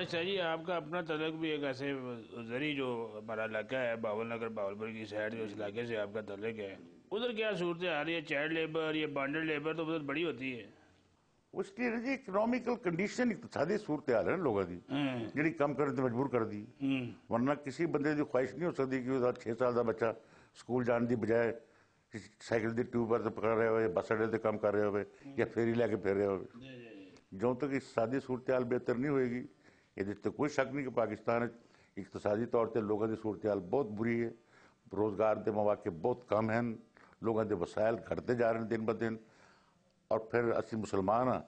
اچھا جی آپ کا اپنا تعلق بھی ایک ایسے زری جو ہمارا علاقہ ہے باول نگر باولپور کی سائڈ جو اس علاقے سے آپ کا تعلق ہے ادھر کیا صورت آ رہی ہے؟ چائلڈ لیبر یہ بانڈڈ لیبر تو ادھر بڑی ہوتی ہے اس کی جی اکنامیکل کنڈیشن اقتصادی صورتحال ہے نا لوگوں کی جڑی کم کرنے تے مجبور کر دی ورنہ کسی بندے کی خواہش نہیں ہو سکتی کہ وہ 6 سال کا بچہ سکول جان دی بجائے سائیکل دی ٹیوب پر پکڑ رہے ہوئے بس اڈے تے کام کر رہے ہوئے یا فیری لے کے پھر رہے ہوئے جو تک اقتصادی صورتحال بہتر نہیں ہوئے گی یہ تو کوئی شک نہیں کہ پاکستان اقتصادی طور سے لوگوں کی صورتحال بہت بری ہے روزگار کے مواقع بہت کم ہیں لوگوں کے وسائل گھٹتے جا رہے ہیں دن بہ دن اور پھر اسی مسلمان ہاں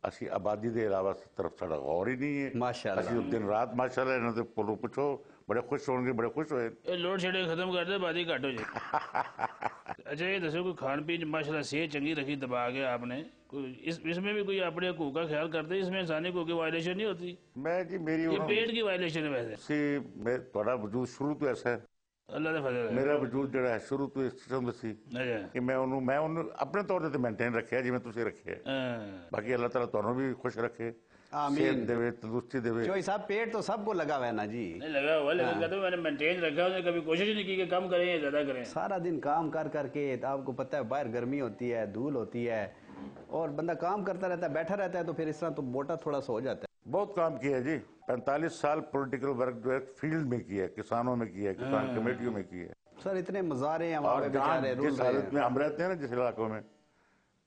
اسی آبادی کے علاوہ طرف ساڑا غور ہی نہیں ہے ماشاءاللہ اسی دن رات ماشاءاللہ انہوں نے پلو پوچھو بڑے خوش ہوں گے بڑے خوش ہوئے لوڈ شیڈنگ ختم کر دے بات ہی گھٹ ہو جائے اچھا یہ دسو کوئی کھان پین ماشاءاللہ صحت چنگی رکھی دبا کے آپ نے اس میں بھی کوئی اپنے حقوق کا خیال کرتے اس میں انسانی حقوق کی وائلیشن نہیں ہوتی؟ میں جی میری یہ پیٹ کی وائلیشن ہے ویسے تھوڑا وجود شروع تو ایسا ہے اللہ دے فضل ہے میرا وجود جڑا ہے شروع تو اس قسم سی کہ میں انہوں اپنے طور سے مینٹین رکھیا جی میں تسی رکھے باقی اللہ تعالیٰ تانوں بھی خوش رکھے صحت دے تندرستی دے چوئی صاحب پیٹ تو سب کو لگا ہوا ہے نا جی نہیں لگا ہوا لیکن کہتے میں نے مینٹین رکھا ہے کبھی کوشش نہیں کی کہ کم کریں یا زیادہ کریں سارا دن کام کر کر کے آپ کو پتہ ہے باہر گرمی ہوتی ہے دھول ہوتی ہے اور بندہ کام کرتا رہتا ہے بیٹھا رہتا ہے تو پھر اس طرح تو موٹا تھوڑا سا ہو جاتا ہے بہت کام کیا ہے جی 45 سال پولیٹیکل ورک جو ہے فیلڈ میں کیا ہے کسانوں میں کیا ہے کسان کمیٹیوں میں کیا ہے سر اتنے مزارے ہیں وہاں اور پہ جہاں بیچارے جس حالت میں ہم رہتے ہیں نا جس علاقوں میں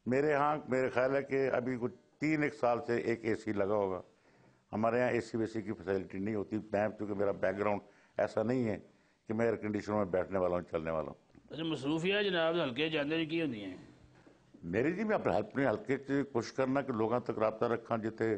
میرے ہاں میرے خیال ہے کہ ابھی کچھ 3 سال سے ایک اے سی لگا ہوگا ہمارے یہاں اے سی ویسی کی فیسلٹی نہیں ہوتی میں کیونکہ میرا بیک گراؤنڈ ایسا نہیں ہے کہ میں ایئر کنڈیشنوں میں بیٹھنے والا ہوں چلنے والا ہوں اچھا مصروفیات جناب ہلکے جاندے کی ہوتی ہیں میری جی میں اپنے ہلکے سے کوشش کرنا کہ لوگوں تک رابطہ رکھاں جتے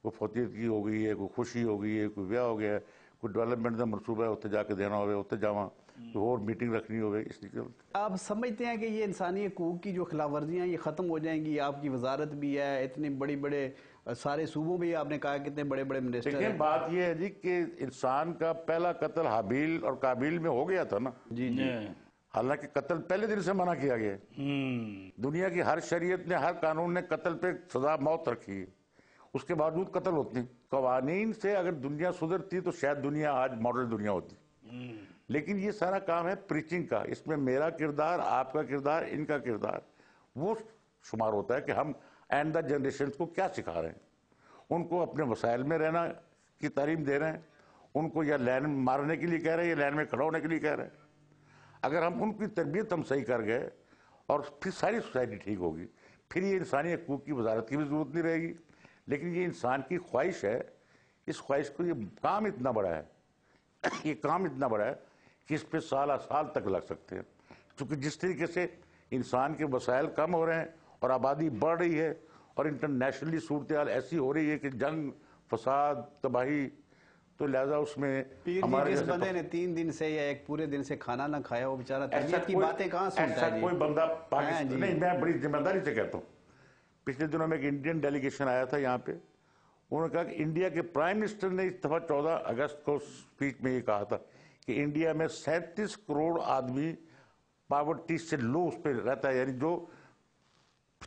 کوئی فوتیت کی ہو گئی ہے کوئی خوشی ہو گئی ہے کوئی بیاہ ہو گیا ہے کوئی ڈیولپمنٹ کا منصوبہ ہے اتنے جا کے دینا ہوئے اتنے جاواں کوئی اور میٹنگ رکھنی ہوئے اس لیے آپ سمجھتے ہیں کہ یہ انسانی حقوق کی جو خلاف ورزیاں یہ ختم ہو جائیں گی آپ کی وزارت بھی ہے اتنے بڑے سارے صوبوں بھی آپ نے کہا کتنے بڑے منسٹر ہیں لیکن بات یہ ہے جی کہ انسان کا پہلا قتل حابیل اور قابیل میں ہو گیا تھا نا جی حالانکہ قتل پہلے دن سے منع کیا گیا دنیا کی ہر شریعت نے ہر قانون نے قتل پہ سزا موت رکھی ہے اس کے باوجود قتل ہوتے ہیں قوانین سے اگر دنیا سدھرتی تو شاید دنیا آج ماڈل دنیا ہوتی لیکن یہ سارا کام ہے پریچنگ کا اس میں میرا کردار آپ کا کردار ان کا کردار وہ شمار ہوتا ہے کہ ہم اینڈ دا جنریشنز کو کیا سکھا رہے ہیں ان کو اپنے وسائل میں رہنا کی تعلیم دے رہے ہیں ان کو یا لین مارنے کے لیے کہہ رہے ہیں یا لین میں کھڑا ہونے کے لیے کہہ رہے ہیں اگر ہم ان کی تربیت ہم صحیح کر گئے اور پھر ساری سوسائٹی ٹھیک ہوگی پھر یہ انسانی حقوق کی وزارت کی بھی ضرورت نہیں رہے گی لیکن یہ انسان کی خواہش ہے اس خواہش کو یہ کام اتنا بڑا ہے کہ اس پہ سال تک لگ سکتے ہیں کیونکہ جس طریقے سے انسان کے وسائل کم ہو رہے ہیں اور آبادی بڑھ رہی ہے اور انٹرنیشنلی صورتحال ایسی ہو رہی ہے کہ جنگ فساد تباہی تو لہذا اس میں ہمارے جس بندے نے 3 دن سے یا ایک پورے دن سے کھانا نہ کھایا وہ بیچارہ تربیت کی باتیں کہاں سنتا ہے ایسا کوئی بندہ پاکستان نہیں میں بڑی ذمہ داری سے کہتا ہوں پچھلے دنوں میں ایک انڈین ڈیلیگیشن آیا تھا یہاں پہ انہوں نے کہا کہ انڈیا کے پرائم منسٹر نے اس دفعہ 14 اگست کو سپیچ میں یہ کہا تھا کہ انڈیا میں 37 کروڑ آدمی پاورٹی سے لو اس پہ رہتا ہے یعنی جو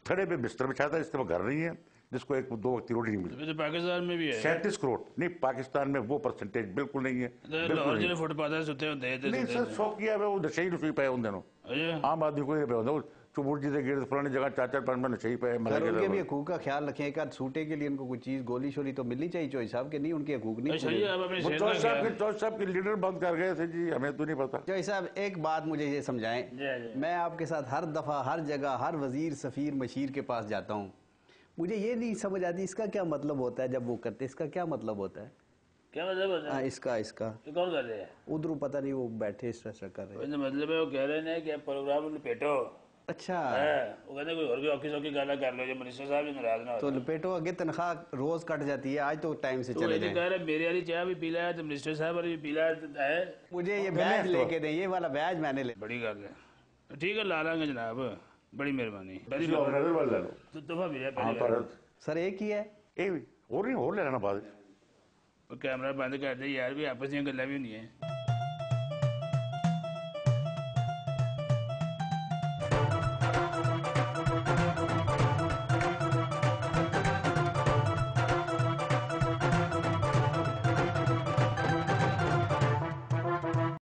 تھڑے پہ بستر بچھاتا ہے اس کے وہ گھر نہیں ہے جس کو 1-2 وقت کی روٹی نہیں ملتی پاکستان میں بھی ہے 37 کروڑ نہیں پاکستان میں وہ پرسنٹیج بالکل نہیں ہے فٹ پاتا ستے ہوتے نہیں سر شوقیہ ہے وہ نشئی رسوئی پہ ان دنوں عام آدمی کو یہ پہ ہوتا ہے چبور جی دے گرد فلانے جگہ 4-4 پانچ میں نشئی پہ ان کے بھی حقوق کا خیال رکھیں ایک آدھ سوٹے کے لیے ان کو کوئی چیز گولی شولی تو ملنی چاہیے چوئی صاحب کے نہیں ان کے حقوق نہیں چوئی صاحب کے لیڈر بند کر گئے تھے جی ہمیں تو نہیں پتا چوئی صاحب ایک بات مجھے یہ سمجھائیں میں آپ کے ساتھ ہر دفعہ ہر جگہ ہر وزیر سفیر مشیر کے پاس جاتا ہوں مجھے یہ نہیں سمجھ آتی اس کا کیا مطلب ہوتا ہے جب وہ کرتے اس کا کیا مطلب ہوتا ہے کیا مطلب ہوتا ہے اس کا تو کون کر رہے ہیں ادھر پتہ نہیں وہ بیٹھے اس طرح کر رہے ہیں مطلب ہے وہ کہہ رہے ہیں کہ پروگرام لپیٹو اچھا وہ کہتے ہیں کوئی اور بھی آفس کی گالا کر لو جو منسٹر صاحب بھی ناراض نہ ہو تو لپیٹو آگے تنخواہ روز کٹ جاتی ہے آج تو ٹائم سے چلے جائیں کہہ رہے میری والی چاہ بھی پیلا ہے تو منسٹر صاحب والی بھی پیلا ہے مجھے یہ بیج لے کے دیں یہ والا بیج میں نے لے بڑی گل ہے ٹھیک ہے لا لیں گے جناب بڑی مہربانی سر ایک ہی ہے اور نہیں اور لے لینا بعد کیمرہ بند کر دے یار بھی آپس میں گلاں بھی ہونی ہیں